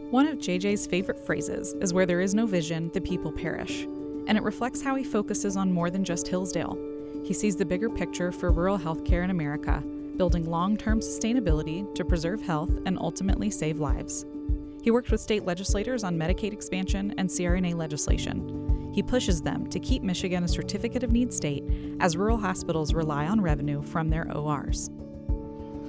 One of JJ's favorite phrases is where there is no vision, the people perish. And it reflects how he focuses on more than just Hillsdale. He sees the bigger picture for rural healthcare in America, building long-term sustainability to preserve health and ultimately save lives. He worked with state legislators on Medicaid expansion and CRNA legislation. He pushes them to keep Michigan a Certificate of Need state as rural hospitals rely on revenue from their ORs.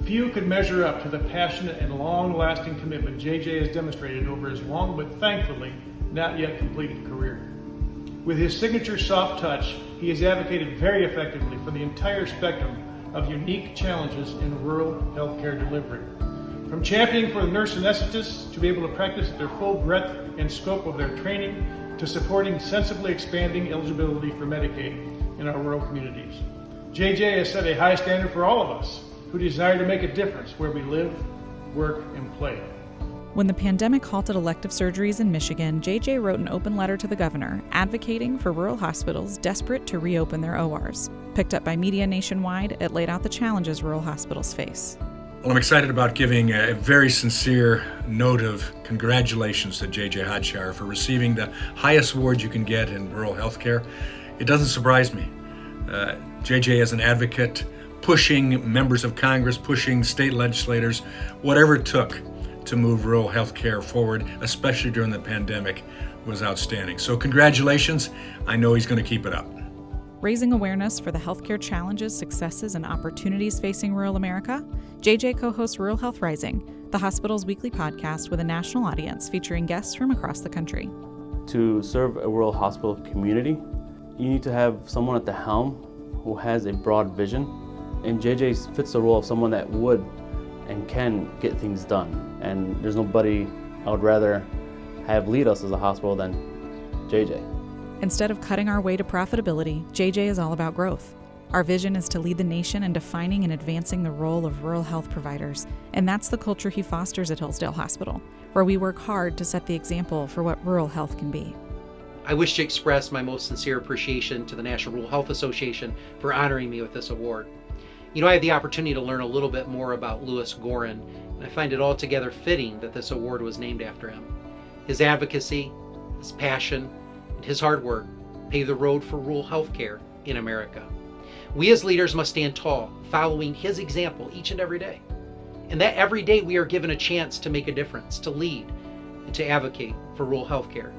Few could measure up to the passionate and long-lasting commitment JJ has demonstrated over his long but thankfully not yet completed career. With his signature soft touch, he has advocated very effectively for the entire spectrum of unique challenges in rural healthcare delivery. From championing for the nurse anesthetists to be able to practice at their full breadth and scope of their training, to supporting sensibly expanding eligibility for Medicaid in our rural communities. JJ has set a high standard for all of us who desire to make a difference where we live, work, and play. When the pandemic halted elective surgeries in Michigan, JJ wrote an open letter to the governor advocating for rural hospitals desperate to reopen their ORs. Picked up by media nationwide, it laid out the challenges rural hospitals face. Well, I'm excited about giving a very sincere note of congratulations to JJ Hodshire for receiving the highest award you can get in rural healthcare. It doesn't surprise me. JJ is an advocate, pushing members of Congress, pushing state legislators, whatever it took to move rural healthcare forward, especially during the pandemic, was outstanding. So congratulations. I know he's going to keep it up. Raising awareness for the healthcare challenges, successes, and opportunities facing rural America, JJ co-hosts Rural Health Rising, the hospital's weekly podcast with a national audience featuring guests from across the country. To serve a rural hospital community, you need to have someone at the helm who has a broad vision. And JJ fits the role of someone that would and can get things done. And there's nobody I would rather have lead us as a hospital than JJ. Instead of cutting our way to profitability, JJ is all about growth. Our vision is to lead the nation in defining and advancing the role of rural health providers. And that's the culture he fosters at Hillsdale Hospital, where we work hard to set the example for what rural health can be. I wish to express my most sincere appreciation to the National Rural Health Association for honoring me with this award. You know, I had the opportunity to learn a little bit more about Louis Gorin, and I find it altogether fitting that this award was named after him. His advocacy, his passion, and his hard work paved the road for rural healthcare in America. We as leaders must stand tall, following his example each and every day. And that every day we are given a chance to make a difference, to lead, and to advocate for rural healthcare.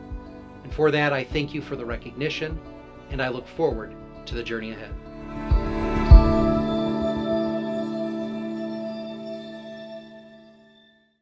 And for that, I thank you for the recognition, and I look forward to the journey ahead.